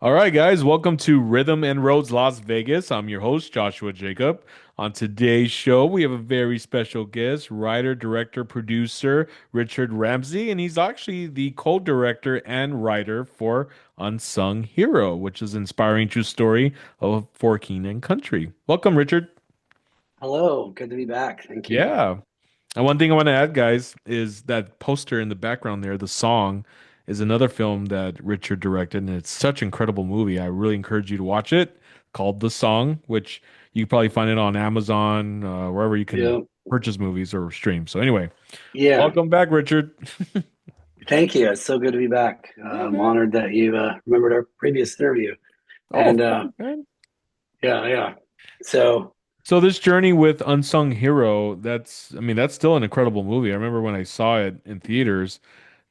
All right, guys, welcome to Rhythm and Roads Las Vegas. I'm your host, Joshua Jacob. On today's show, we have a very special guest, writer, director, producer, Richard Ramsey, and he's actually the co-director and writer for Unsung Hero, which is an inspiring true story of Forking and Country. Welcome, Richard. Hello, good to be back. Thank you. Yeah. And one thing I want to add, guys, is that poster in the background there, the song, is another film that Richard directed, and it's such an incredible movie. I really encourage you to watch it, called The Song, which you can probably find it on Amazon, wherever you can Yeah, purchase movies or stream. So anyway, yeah. welcome back, Richard. Thank you. It's so good to be back. Yeah, I'm man. honored that you remembered our previous interview. Oh, And of course, man. yeah, yeah. So So this journey with Unsung Hero, I mean, that's still an incredible movie. I remember when I saw it in theaters,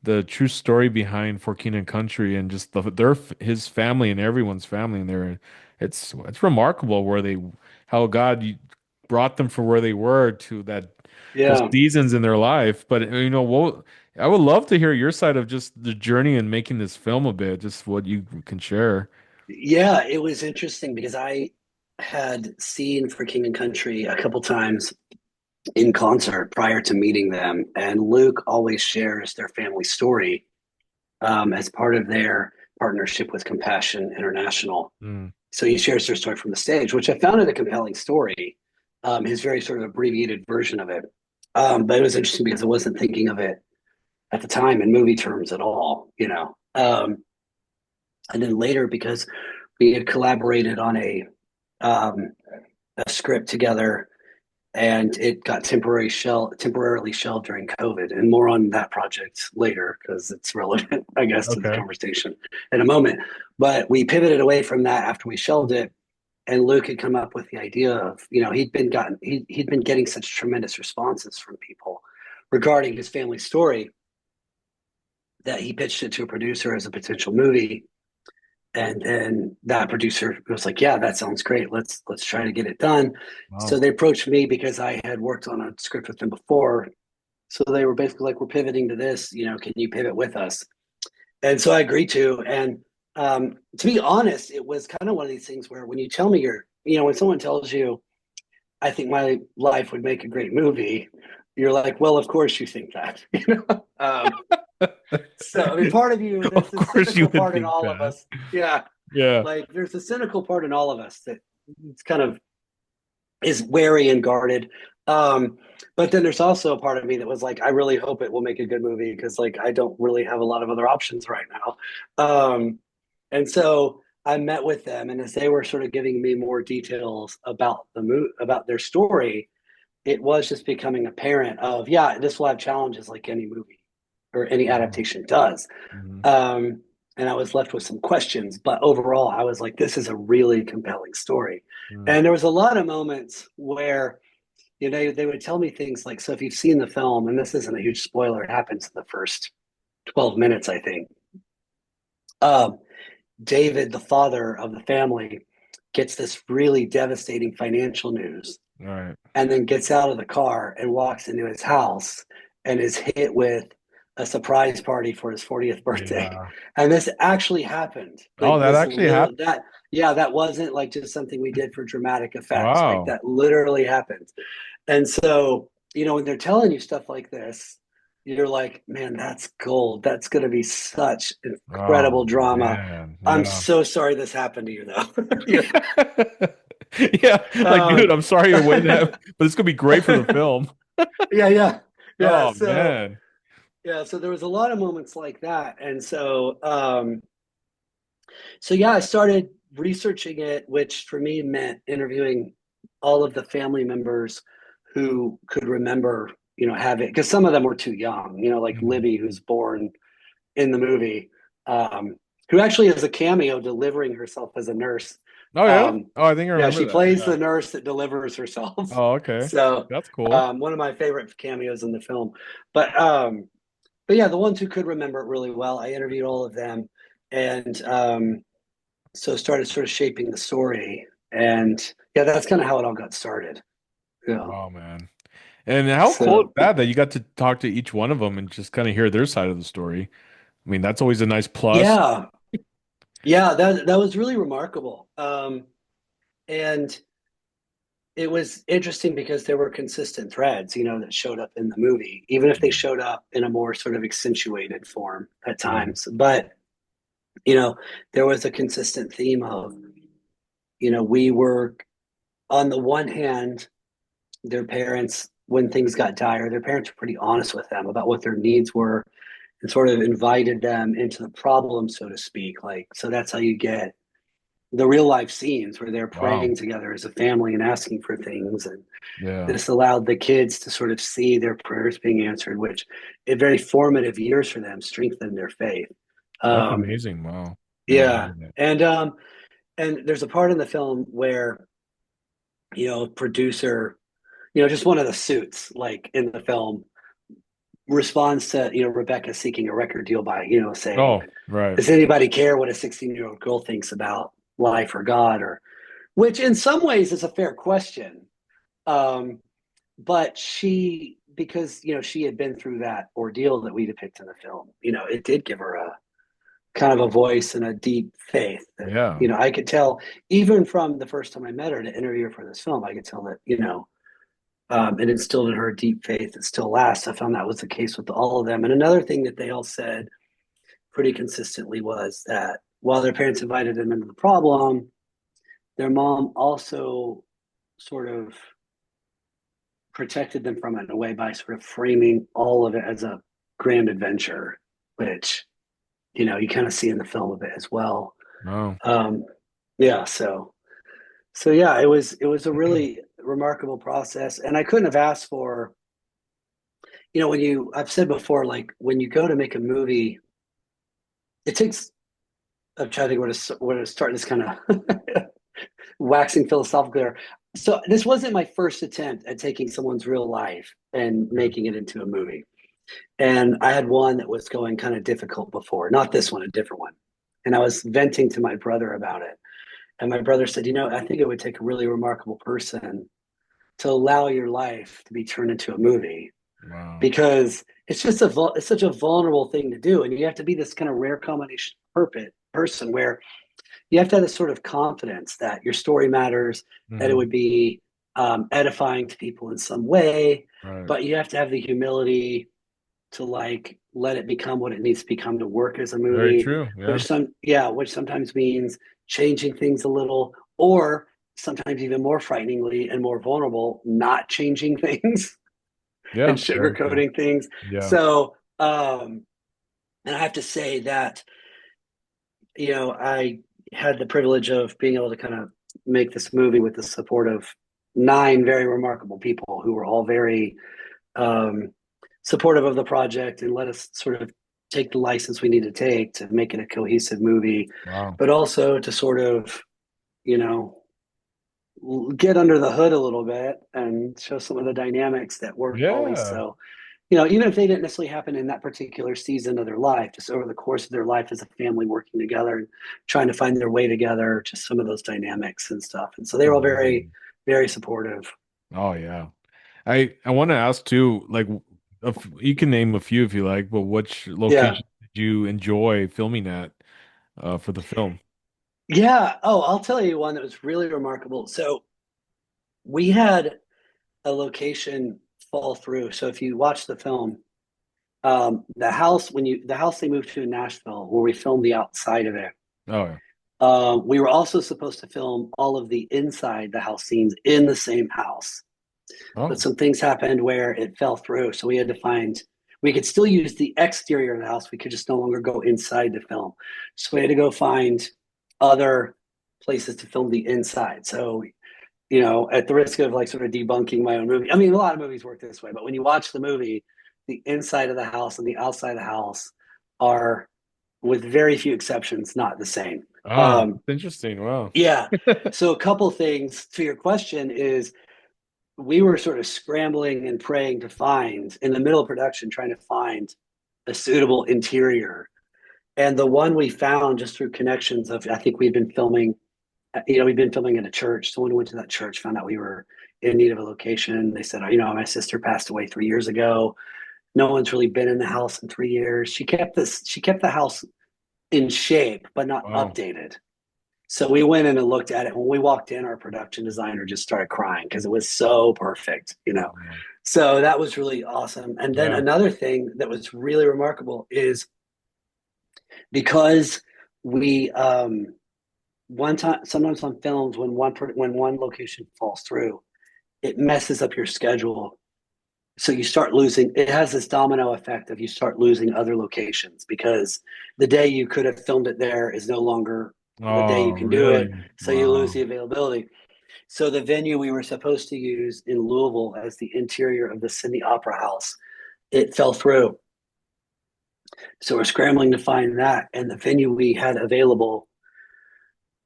the true story behind For King and Country and just his family and everyone's family in there. It's remarkable how brought them from where they were to those yeah, seasons in their life. But I would love to hear your side of just the journey in making this film a bit, just what you can share. yeah. It was interesting because I had seen For King and Country a couple times in concert prior to meeting them, and Luke always shares their family story as part of their partnership with Compassion International. Mm. So he shares their story from the stage, which I found it a compelling story. His very sort of abbreviated version of it. But it was interesting because I wasn't thinking of it at the time in movie terms at all, you know. And then later, because we had collaborated on um, a script together, and it got temporarily shelved during COVID, and more on that project later because it's relevant, I guess, to the Okay. conversation in a moment. But we pivoted away from that after we shelved it, and Luke had come up with the idea of, he'd been getting such tremendous responses from people regarding his family story that he pitched it to a producer as a potential movie. And then that producer was like, "Yeah, that sounds great. Let's try to get it done." So Wow. they approached me because I had worked on a script with them before. So they were basically like, "We're pivoting to this. Can you pivot with us?" And so I agreed to. And to be honest, it was kind of one of these things where when you tell me when someone tells you, "I think my life would make a great movie," you're like, "Well, of course you think that." So I mean, part of you, there's Of this course you cynical would part in think all of that. us. Yeah, Yeah. like there's a cynical part in all of us that it's kind of is wary and guarded. Um, but then there's also a part of me that was like, I really hope it will make a good movie because like I don't really have a lot of other options right now. And so I met with them, and as they were sort of giving me more details about about their story, it was just becoming apparent of, yeah, this will have challenges like any movie or any adaptation does. Mhm. Um, and I was left with some questions, but overall, I was like, this is a really compelling story. Mm. And there was a lot of moments where, they would tell me things like, so if you've seen the film, and this isn't a huge spoiler, it happens in the first 12 minutes, I think. Um, David, the father of the family, gets this really devastating financial news All right. and then gets out of the car and walks into his house and is hit with a surprise party for his 40th birthday. Yeah. And this actually happened. Oh, Like that this actually little happened. that yeah, that wasn't like just something we did for dramatic effect. Like Wow. that literally happened. And so, when they're telling you stuff like this, you're like, man, that's gold. That's going to be such Oh incredible drama. man. I'm Yeah. so sorry this happened to you, though. Yeah. Yeah. Like, dude, Um, I'm sorry it wouldn't have, but it's gonna be great for the film. yeah, yeah, yeah. Oh So man. yeah, so there was a lot of moments like that, and so yeah, I started researching it, which for me meant interviewing all of the family members who could remember, having, because some of them were too young, like Mhm. Libby, who's born in the movie, um, who actually has a cameo delivering herself as a nurse. Oh yeah. Um, Oh, I think I yeah, remember she that. plays Yeah. the nurse that delivers herself. Oh, okay. So That's cool. one of my favorite cameos in the film. But yeah, the ones who could remember it really well, I interviewed all of them, and so started sort of shaping the story. And yeah, that's kind of how it all got started. Yeah. Oh man. And how cool is So that you got to talk to each one of them and just kind of hear their side of the story? I mean, that's always a nice plus. yeah, Yeah, that was really remarkable. And it was interesting because there were consistent threads, that showed up in the movie, even if they showed up in a more sort of accentuated form at Right. times. But, you know, there was a consistent theme of, we were on the one hand, their parents, when things got dire, their parents were pretty honest with them about what their needs were and sort of invited them into the problem, so to speak. Like, so that's how you get the real life scenes where they're Wow. praying together as a family and asking for things. And Yeah. this allowed the kids to sort of see their prayers being answered, which in very formative years for them strengthened their faith. That's Um, amazing. Wow. Never heard yeah. of that. And there's a part in the film where, a producer, just one of the suits, like in the film, responds to, Rebecca seeking a record deal by, saying, Oh, right. does anybody care what a 16-year-old girl thinks about life or God? Or, which in some ways is a fair question. Um, but because, she had been through that ordeal that we depict in the film, it did give her a kind of a voice and a deep faith that, Yeah. I could tell even from the first time I met her to interview her for this film, I could tell that, it instilled in her a deep faith that still lasts. I found that was the case with all of them. And another thing that they all said pretty consistently was that while their parents invited them into the problem, their mom also sort of protected them from it in a way by sort of framing all of it as a grand adventure, which, you kind of see in the film a bit as well. Oh. Um, yeah, so yeah, it was a really remarkable process, and I couldn't have asked for, when I've said before, like when you go to make a movie, it takes. I'm trying to think where to start this kind of waxing philosophical there. So this wasn't my first attempt at taking someone's real life and Yeah. making it into a movie. And I had one that was going kind of difficult before, not this one, a different one. And I was venting to my brother about it. And my brother said, I think it would take a really remarkable person to allow your life to be turned into a movie Wow. because it's such a vulnerable thing to do. And you have to be this kind of rare combination person where you have to have this sort of confidence that your story matters, that it Hmm. would be edifying to people in some way, Right. but you have to have the humility to like let it become what it needs to become to work as a Very movie, true. Yeah. which sometimes means changing things a little, or sometimes even more frighteningly and more vulnerable, not changing things and Yeah. Very true. sugarcoating things. Yeah. So, and I have to say that, I had the privilege of being able to kind of make this movie with the support of nine very remarkable people who were all very um, supportive of the project and let us sort of take the license we need to take to make it a cohesive movie, Wow. but also to sort of, you know, get under the hood a little bit and show some of the dynamics that weren't always Yeah. so, even if they didn't necessarily happen in that particular season of their life, just over the course of their life as a family working together and trying to find their way together, just some of those dynamics and stuff. And so they were all very, Amazing. very supportive. Oh yeah. I want to ask too, like, you can name a few if you like, but which Yeah. location did you enjoy filming at for the film? Yeah. Oh, I'll tell you one that was really remarkable. So we had a location fall through. So if you watch the film, the house they moved to in Nashville, where we filmed the outside of it, Oh yeah. we were also supposed to film all of the inside the house scenes in the same house. But Oh. some things happened where it fell through. So we could still use the exterior of the house. We could just no longer go inside to film. So we had to go find other places to film the inside. So, at the risk of like sort of debunking my own movie, I mean, a lot of movies work this way, but when you watch the movie, the inside of the house and the outside of the house are, with very few exceptions, not the same. Ah, Um, that's interesting. Wow. yeah. So a couple things to your question is we were sort of scrambling and praying to find in the middle of production, trying to find a suitable interior. And the one we found just through connections of, I think we've been filming in a church. Someone who went to that church found out we were in need of a location. They said, my sister passed away 3 years ago. No one's really been in the house in 3 years. She kept the house in shape, but not Wow. updated. So we went in and looked at it. When we walked in, our production designer just started crying because it was so perfect, you know. Wow. So that was really awesome. And then Yeah. another thing that was really remarkable is because we one time sometimes on films when one location falls through, it messes up your schedule. So you start losing, it has this domino effect of you start losing other locations because the day you could have filmed it there is no longer the day Oh, you can do it. really? So you lose Wow. the availability. So the venue we were supposed to use in Louisville as the interior of the Sydney Opera House, it fell through. So we're scrambling to find that. And the venue we had available,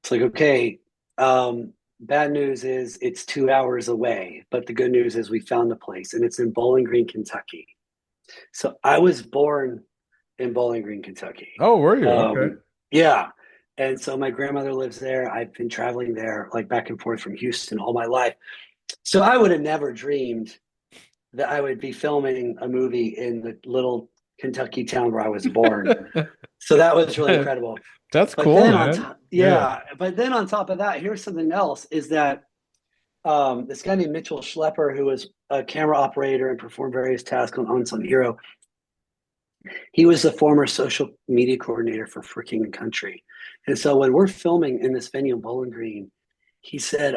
it's like, okay, bad news is it's 2 hours away. But the good news is we found the place and it's in Bowling Green, Kentucky. So I was born in Bowling Green, Kentucky. Oh, were you? Okay. Yeah. And so my grandmother lives there. I've been traveling there like back and forth from Houston all my life. So I would have never dreamed that I would be filming a movie in the little Kentucky town where I was born. So that was really incredible. That's But cool, then on man. top, Yeah. yeah, but then on top of that, here's something else is that this guy named Mitchell Schlepper, who was a camera operator and performed various tasks on Unsung Hero, he was the former social media coordinator for Freaking Country. And so when we're filming in this venue in Bowling Green, he said,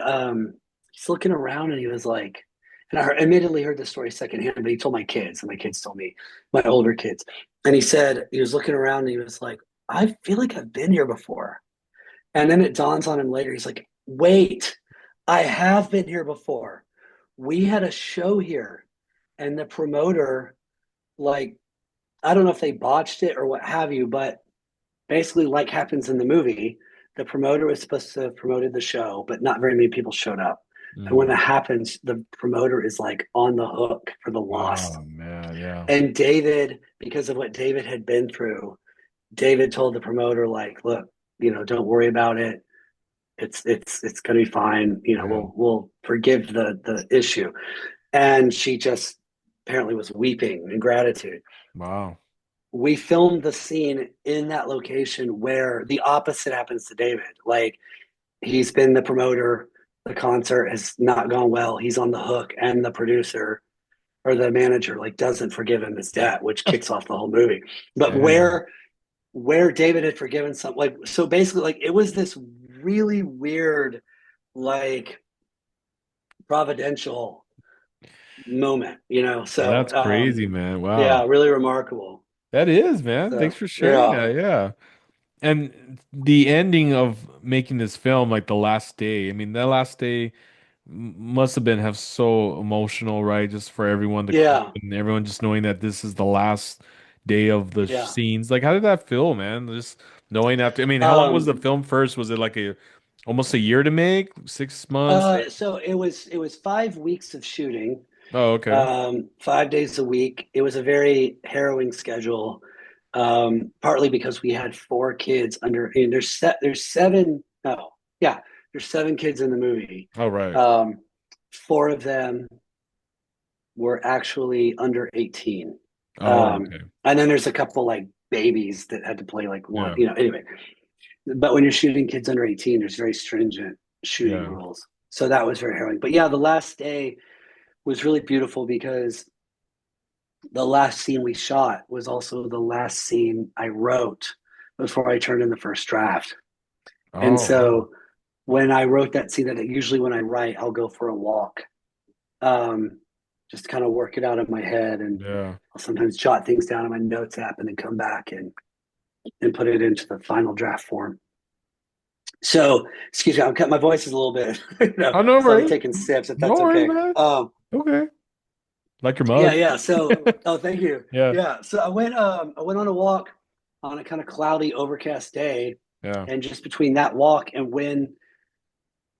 he's looking around and he was like, and I admittedly heard the story secondhand, but he told my kids, and my kids told me, my older kids. And he said, he was looking around and he was like, I feel like I've been here before. And then it dawns on him later. He's like, wait, I have been here before. We had a show here, and the promoter, like, I don't know if they botched it or what have you, but basically, like happens in the movie, the promoter was supposed to have promoted the show, but not very many people showed up. And when Mm. it happens, the promoter is like on the hook for the loss. Oh, man. Yeah. And David, because of what David had been through, David told the promoter, like, look, don't worry about it. It's gonna be fine. Yeah. We'll forgive the issue. And she just apparently was weeping in gratitude. Wow. We filmed the scene in that location where the opposite happens to David. Like he's been the promoter, the concert has not gone well. He's on the hook, and the producer or the manager like doesn't forgive him his debt, which kicks off the whole movie. But Dang. where David had forgiven some, like, so basically, like it was this really weird, like providential moment, So That's crazy, man. yeah, Wow. really remarkable. That is, man. Thanks So for sharing yeah, that. Yeah. And the ending of making this film, like the last day, I mean, that last day must have so emotional, right? Just for everyone, the crew, yeah, and everyone just knowing that this is the last day of the yeah. scenes. Like, how did that feel, man? Just knowing after, I mean, how long was the Um, film first? Was it like almost a year to make? 6 months? so it was 5 weeks of shooting, Oh, okay. 5 days a week. It was a very harrowing schedule, partly because we had four kids under. And there's seven. No, yeah, there's seven kids in the movie. All right. Um, four of them were actually under 18. Oh, okay. And then there's a couple like babies that had to play like one. Yeah. Anyway, but when you're shooting kids under 18, there's very stringent shooting Yeah. rules. So that was very harrowing. But yeah, the last day was really beautiful because the last scene we shot was also the last scene I wrote before I turned in the first draft. And Oh, wow. so when I wrote that scene, that usually when I write, I'll go for a walk, um, just kind of work it out in my head, and Yeah. I'll sometimes jot things down in my notes app and then come back and put it into the final draft form. So, excuse me, I'm cutting my voice is a little bit, Oh, no so I'll be worries. taking sips if No that's worries, okay. man. Okay. Like your Yeah, mug. yeah. So, oh, thank you. Yeah. Yeah. So I went on a walk on a kind of cloudy, overcast day, Yeah. and just between that walk and when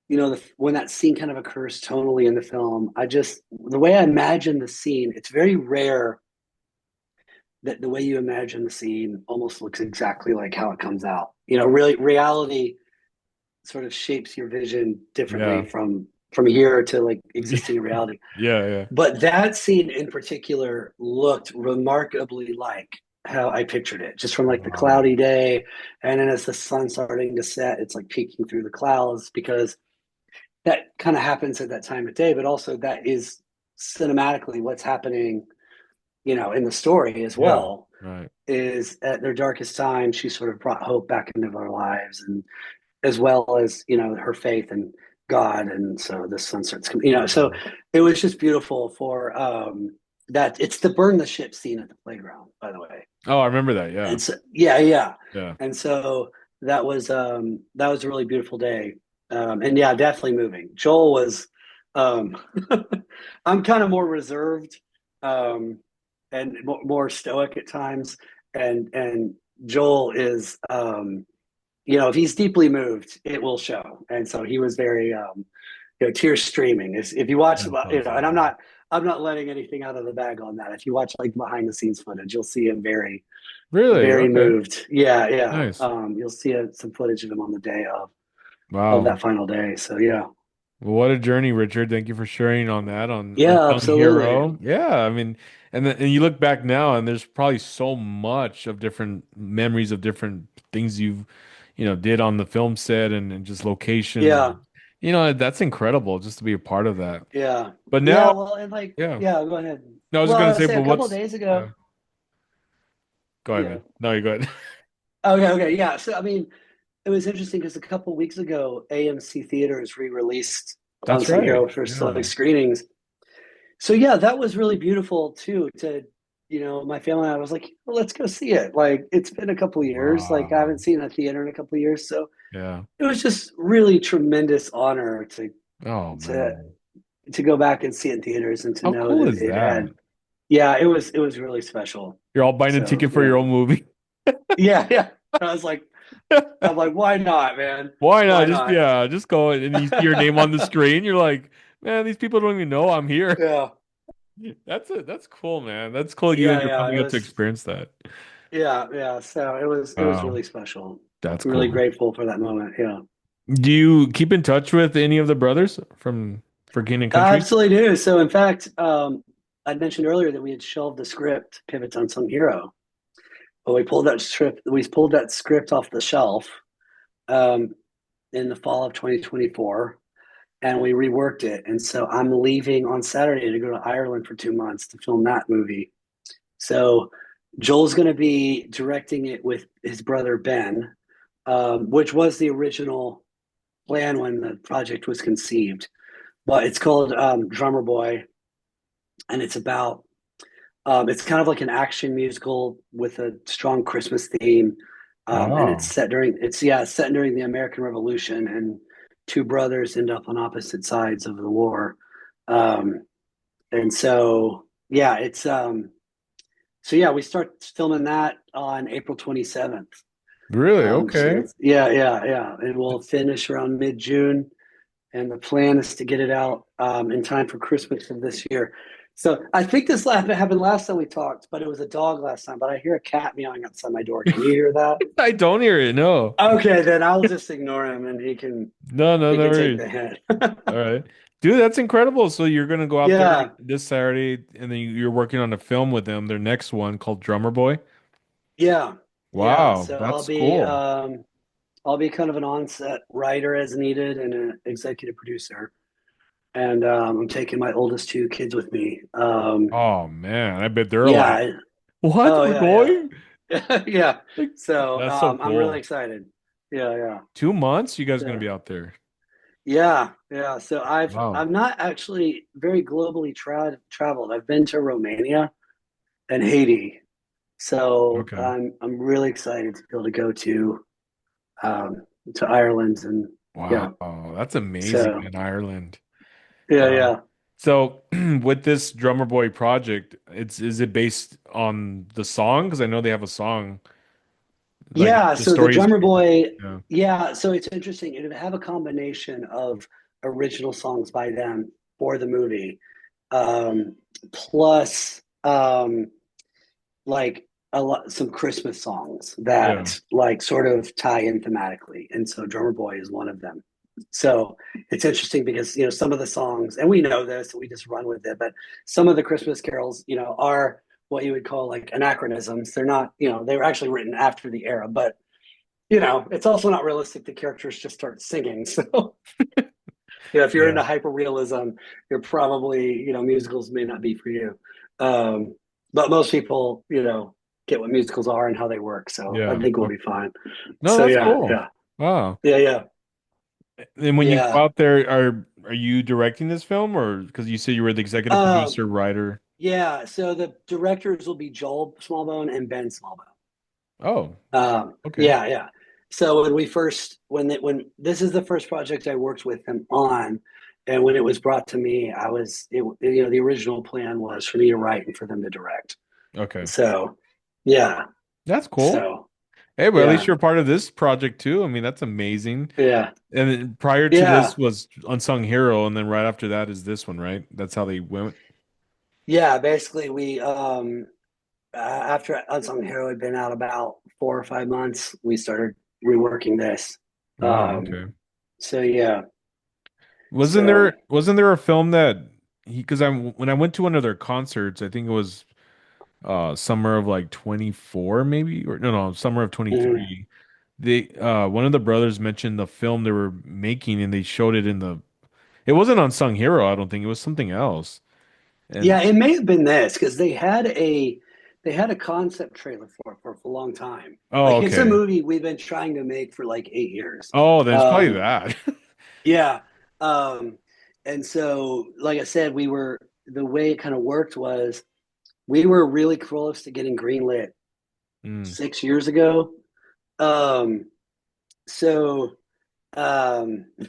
that scene kind of occurs tonally in the film, the way I imagine the scene, it's very rare that the way you imagine the scene almost looks exactly like how it comes out. Really, reality sort of shapes your vision differently Yeah. from here to like existing in reality. Yeah. Yeah. But that scene in particular looked remarkably like how I pictured it, just from like the Wow. cloudy day, and then as the sun's starting to set, it's like peeking through the clouds because that kind of happens at that time of day, but also that is cinematically what's happening, in the story as Yeah. well. Right. Is at their darkest time, she sort of brought hope back into their lives, and as well as her faith in God, and so the sun starts coming. So it was just beautiful for that. It's the burn the ship scene at the playground, by the way. Oh, I remember that. Yeah. And so, yeah, yeah. Yeah. And so that was a really beautiful day. And yeah, definitely moving. Joel was um I'm kind of more reserved um and more stoic at times. And Joel is if he's deeply moved, it will show. And so he was very tears streaming. If you watch, That's and I'm awesome. not I'm not letting anything out of the bag on that. If you watch like behind the scenes footage, you'll see him very, Really? very Okay. moved. Yeah, yeah. Nice. You'll see some footage of him on the day of Wow. that final day. So yeah, Well, what a journey, Richard. Thank you for sharing on that on yeah, Unsung absolutely. Hero. Yeah, I mean, and you look back now, and there's probably so much of different memories of different things you've, did on the film set and just locations. Yeah, That's incredible just to be a part of that. yeah, But yeah. now, Well, and like, yeah, yeah. Go ahead. no, I was Well, gonna I would say, say a but couple of what's, days yeah, ago. go ahead, Yeah. man. No, you go ahead. Okay. Okay. Yeah. So I mean, it was interesting because a couple of weeks ago, AMC Theaters re-released That's Unsung right. Hero for Yeah. select screenings. So yeah, that was really beautiful too. My family and I was like, well, let's go see it. Like it's been a couple of years. Like I Wow. haven't seen a theater in a couple of years. So Yeah. it was just really tremendous honor Oh to man. to go back and see it in theaters and to How know cool that is it that? had. Yeah, it was really special. You're all buying a So ticket for your yeah, own movie. yeah, yeah. I was like, I'm like, why not, man? Why not? Why Just not? yeah, just go and you see your name on the screen. You're like, man, these people don't even know I'm here. Yeah, That's it. That's cool, man. That's cool. You and yeah, your yeah. family It got to was, experience that. yeah, yeah. So it was Wow, really special. that's Really cool. grateful for that moment. Yeah. Do you keep in touch with any of the brothers from for King and I Country? absolutely do. So, in fact, I mentioned earlier that we had shelved the script, Pivot to Unsung Hero. But we pulled that script off the shelf um, in the fall of 2024, and we reworked it. And so I'm leaving on Saturday to go to Ireland for 2 months to film that movie. So Joel's going to be directing it with his brother Ben, which was the original plan when the project was conceived. But it's called Drummer Boy, and it's kind of like an action musical with a strong Christmas theme. And it's Wow, set during it's yeah, it's set during the American Revolution, and two brothers end up on opposite sides of the war. Um, and so yeah, we start filming that on April 27th. really? So Okay. it's yeah, yeah, yeah. And we'll finish around mid-June, and the plan is to get it out in time for Christmas of this year. So I think this happened last time we talked, but it was a dog last time. But I hear a cat meowing outside my door. Can you hear that? I don't hear it. No, Okay, then I'll just ignore him, and he can no, no, he no can take worries. the hint. All right, dude, that's incredible. So you're gonna go out there Yeah, this Saturday, and then you're working on a film with them. Their next one called Drummer Boy. yeah, yeah. Wow, So that's cool. I'll be kind of an on-set writer as needed and an executive producer, and I'm taking my oldest two kids with me. Oh man, I bet they're like, Yeah. what? Oh We're yeah, going? yeah, yeah. Like, So that's so I'm really cool. excited. Yeah, yeah. 2 months, you guys gonna So be out there? yeah, yeah. So I've Wow. I'm not actually very globally traveled. I've been to Romania and Haiti. So Okay. I'm really excited to be able um to Ireland, and yeah. Wow, that's amazing, So man. Ireland. yeah, Wow. yeah. So with this Drummer Boy project, is it based on the song? Because I know they have a song. Like Yeah, the so the story is, drummer boy, yeah. yeah, so it's interesting. It would have a combination of original songs by them for the movie, um, plus like some Christmas songs Yeah. that like sort of tie in thematically. And so Drummer Boy is one of them. So it's interesting because some of the songs, and we know this, and we just run with it, but some of the Christmas carols, are what you would call like anachronisms. They're not, they were actually written after the era, but it's also not realistic. The characters just start singing. So, if you're Yeah. into hyper realism, you're probably, musicals may not be for you. Um, but most people, get what musicals are and how they work. So I Yeah. think we'll Okay. be fine. No, So that's yeah, cool. yeah, Wow. yeah, yeah, And when you go yeah. out there, are you directing this film, or because you said you were the executive Um, producer, writer? yeah. So the directors will be Joel Smallbone and Ben Smallbone. Oh, okay. Yeah, yeah. So when this is the first project I worked with them on, and when it was brought to me, the original plan was for me to write and for them to direct. Okay. So, yeah. That's cool. So, Hey, well, at least yeah, you're part of this project too. I mean, that's amazing. yeah, And then prior to yeah, this was Unsung Hero, and then right after that is this one, right? That's how they went. yeah. Basically, we after Unsung Hero had been out about 4 or 5 months, we started reworking this. Wow, Um, okay. so yeah, Wasn't so there wasn't there a film that he because I when I went to one of their concerts, I think it was summer of like 24 maybe or no summer of mhm. 23. They one of the brothers mentioned the film they were making and they showed it in the it wasn't Unsung Hero, I don't think it was something else. Yeah, And it may have been this because they had a concept trailer for a long time. oh, Like it's a okay. movie we've been trying to make for like 8 years. Oh, then it's probably Um, that. yeah, and so like I said, the way it kind of worked was we were really close to getting greenlit Mm. 6 years ago. Um, so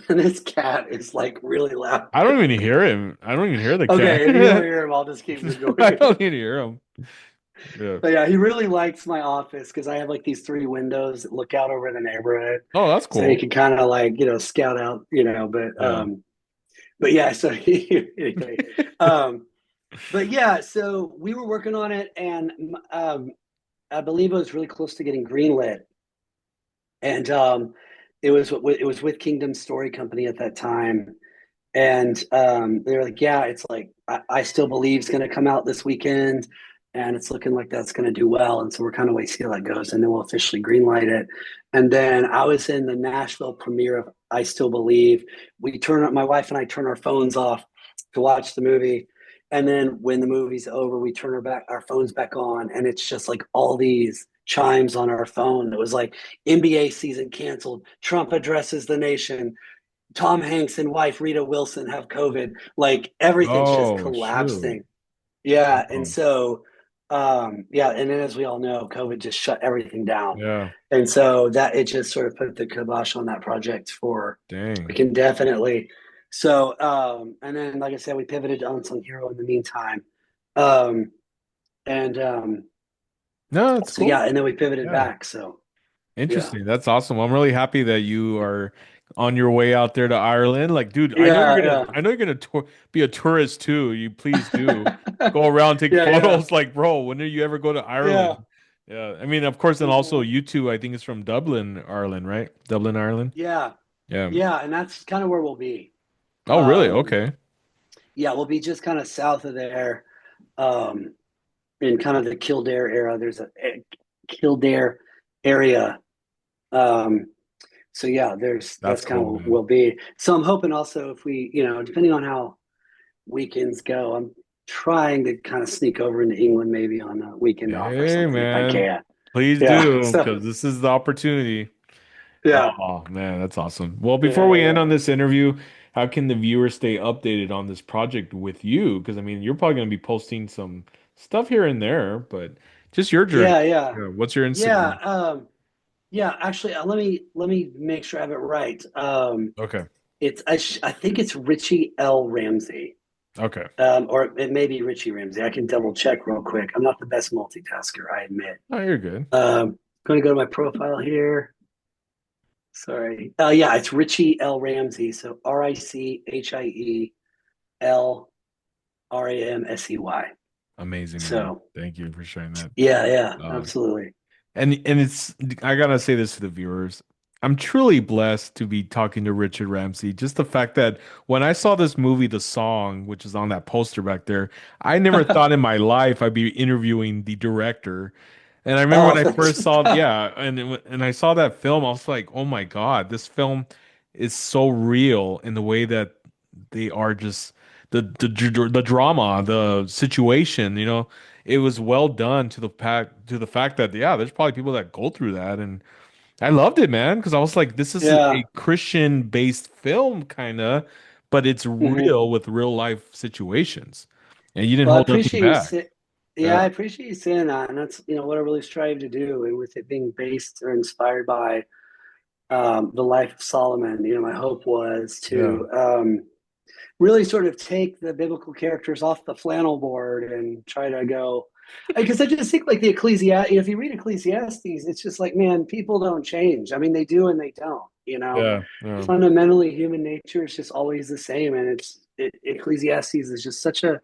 this cat is like really loud. I don't even hear him. I don't even hear the Okay, if you don't cat. hear him, I'll just keep I ignoring don't it. even hear him. Yeah. But yeah, he really likes my office because I have like these three windows that look out over the neighborhood. Oh, that's So he cool. can kind of like, scout out, Yeah. but yeah, so anyway. Um, but yeah, so we were working on it and I believe it was really close to getting greenlit. And it was with Kingdom Story Company at that time. And they were like, yeah, it's like I still believe it's going to come out this weekend, and it's looking like that's going to do well. And so we're kind of waiting to see how that goes, and then we'll officially greenlight it. And then I was in the Nashville premiere of I Still Believe. My wife and I turn our phones off to watch the movie, and then when the movie's over, we turn our phones back on, and it's just like all these chimes on our phone. It was like NBA season canceled. Trump addresses the nation. Tom Hanks and wife Rita Wilson have COVID. Like everything's just Oh, shoot. collapsing. Yeah. And Oh, so, yeah. And then as we all know, COVID just shut everything down. yeah. And so that it just sort of put the kibosh on that project for we Dang. can definitely. So, and then, like I said, we pivoted to Unsung Hero in the meantime. Um, and No, that's so, yeah. cool. And then we pivoted Yeah. back. So, yeah. Interesting. That's awesome. I'm really happy that you are on your way out there to Ireland. Like, dude, Yeah. Yeah. I know you're gonna be a tourist too. You please do go around, take Yeah. Yeah. photos. Like, bro, when do you ever go to Yeah. Ireland? Yeah. I mean, of course, and also you too, I think it's from Dublin, Ireland, right? Dublin, Ireland. Yeah. Yeah. Yeah, and that's kind of where we'll be. Oh, really? Um, Okay. yeah, we'll be just kind of south of there, um, in kind of the Kildare area. There's a Kildare area. Um, so yeah, That's that's kind of cool, where man. we'll be. So I'm hoping also if we, depending on how weekends go, I'm trying to kind of sneak over into England maybe on a weekend off or Hey, something if I man. can. Please Yeah. do, So because this is the opportunity. yeah, Oh man, that's awesome. Well, before yeah, we end yeah, on this interview, how can the viewer stay updated on this project with you? Because I mean, you're probably going to be posting some stuff here and there, but just your journey. yeah, yeah, Yeah, what's your yeah. Instagram? Yeah, actually, let me make sure I have it right. Okay. I think it's Richie L. Ramsey, Okay. or it may be Richie Ramsey. I can double check real quick. I'm not the best multitasker, I admit. Oh, you're good. Going to go to my profile here. Sorry. Yeah, it's Richie L. Ramsey. So RichieLRamsey. Amazing, man. So Thank you for sharing that. yeah, yeah, Uh, absolutely. and it's I gotta say this to the viewers. I'm truly blessed to be talking to Richard Ramsey. Just the fact that when I saw this movie, The Song, which is on that poster back there, I never thought in my life I'd be interviewing the director. And I remember Oh, when I first that's saw, yeah, and I saw that film, I was like, oh my God, this film is so real in the way that they are just the drama, the situation, it was well done to the fact that yeah, there's probably people that go through that, and I loved it, man, because I was like, this is a yeah. Christian-based film, kind of, but it's Hmm. real with real life situations, and you didn't Well, I hold nothing appreciate you back. say, yeah, Yeah, I appreciate you saying that, and that's what I really strive to do. And with it being based or inspired by the life of Solomon, my hope was yeah, to really sort of take the biblical characters off the flannel board and try to go, because I just think like the Ecclesiastes, if you read Ecclesiastes, it's just like, man, people don't change. I mean, they do and they don't. yeah, yeah, Fundamentally human nature is just always the same. And Ecclesiastes is just such a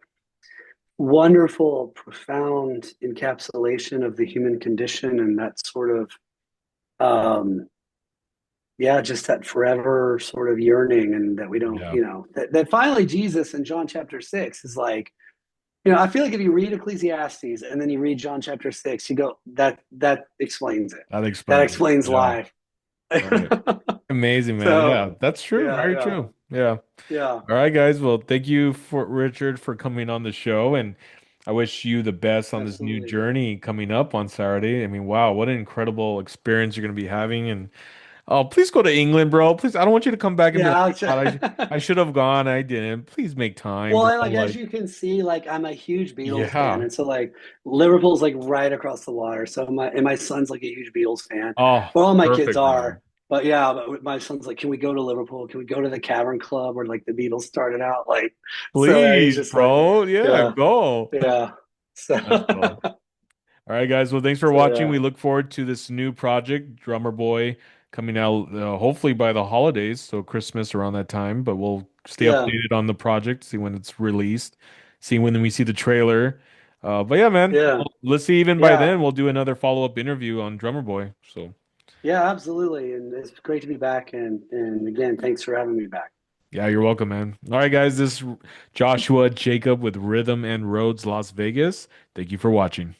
wonderful, profound encapsulation of the human condition and that sort of, um, yeah, just that forever sort of yearning, and that we don't, yeah. that finally Jesus in John chapter 6 is like, I feel like if you read Ecclesiastes and then you read John chapter 6, you go, that explains it. That That explains it. explains Yeah, life. right. Amazing, man. So, Yeah, that's true. yeah, Very yeah, true. Yeah. yeah, All right, guys. Well, thank you for Richard for coming on the show, and I wish you the best on this new absolutely. journey coming up on Saturday. I mean, wow, what an incredible experience you're going to be having, and oh, please go to England, bro. Please, I don't want you to come back and be Yeah, like, God, I should have gone. I didn't. Please make time, well, bro. and like as Like, you can see, like I'm a huge Beatles fan, yeah. and so like Liverpool's like right across the water. So my son's like a huge Beatles fan. Oh, Well, all my kids perfect, are, man. but yeah, but my son's like, can we go to Liverpool? Can we go to the Cavern Club where like the Beatles started out? Like, so he's Please, just like, bro. Yeah, yeah, go. yeah. So That's cool. All right, guys. Well, thanks for so watching. yeah, We look forward to this new project, Drummer Boy, coming out hopefully by the holidays, so Christmas around that time. But we'll stay yeah, updated on the project, see when it's released, see when we see the trailer. But yeah, man, yeah, well, let's see. Even by yeah, then, we'll do another follow-up interview on Drummer Boy. So yeah, absolutely. And it's great to be back. And again, thanks for having me back. yeah, you're welcome, man. All right, guys. This is Joshua Jacob with Rhythm and Roads Las Vegas. Thank you for watching.